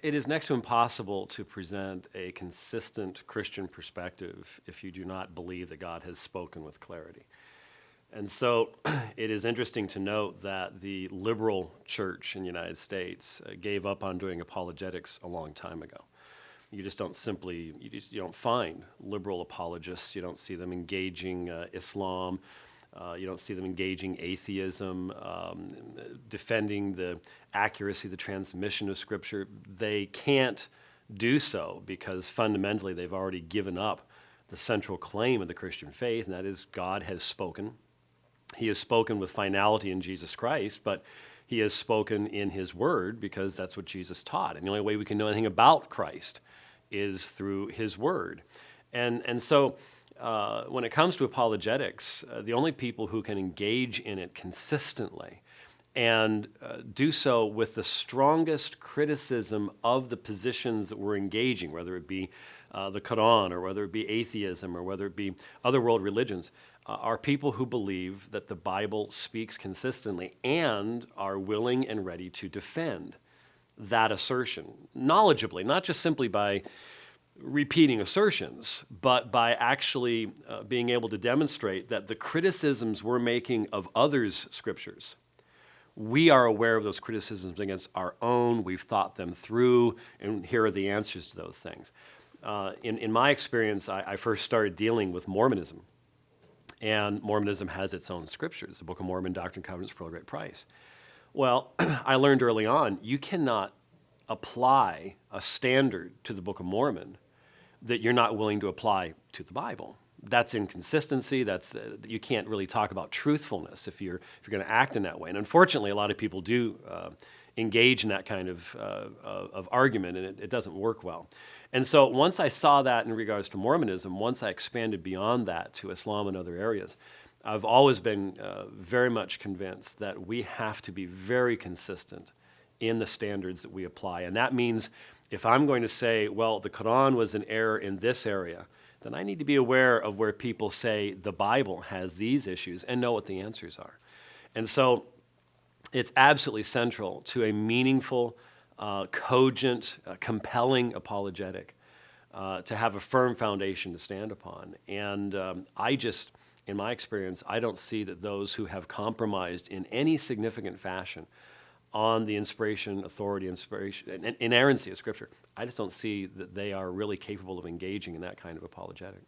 It is next to impossible to present a consistent Christian perspective if you do not believe that God has spoken with clarity. And so it is interesting to note that the liberal church in the United States gave up on doing apologetics a long time ago. You just don't simply, you don't find liberal apologists. You don't see them engaging Islam. You don't see them engaging atheism, defending the accuracy, the transmission of Scripture. They can't do so because fundamentally they've already given up the central claim of the Christian faith, and that is God has spoken. He has spoken with finality in Jesus Christ, but he has spoken in his word because that's what Jesus taught. And the only way we can know anything about Christ is through his word. And so when it comes to apologetics, the only people who can engage in it consistently and do so with the strongest criticism of the positions that we're engaging, whether it be the Quran or whether it be atheism or whether it be other world religions, are people who believe that the Bible speaks consistently and are willing and ready to defend that assertion knowledgeably, not just simply by repeating assertions, but by actually being able to demonstrate that the criticisms we're making of others' scriptures, we are aware of those criticisms against our own, we've thought them through, and here are the answers to those things. In my experience, I first started dealing with Mormonism, and Mormonism has its own scriptures, the Book of Mormon, Doctrine and Covenants, Pearl of Great Price. Well, I learned early on, you cannot apply a standard to the Book of Mormon that you're not willing to apply to the Bible. That's inconsistency. That's you can't really talk about truthfulness if you're going to act in that way. And unfortunately, a lot of people do engage in that kind of argument, and it doesn't work well. And so once I saw that in regards to Mormonism, once I expanded beyond that to Islam and other areas, I've always been very much convinced that we have to be very consistent in the standards that we apply. And that means if I'm going to say, well, the Quran was an error in this area, then I need to be aware of where people say the Bible has these issues and know what the answers are. And so it's absolutely central to a meaningful, cogent, compelling apologetic to have a firm foundation to stand upon. And in my experience, I don't see that those who have compromised in any significant fashion on the inspiration, authority, inerrancy of Scripture, I just don't see that they are really capable of engaging in that kind of apologetic.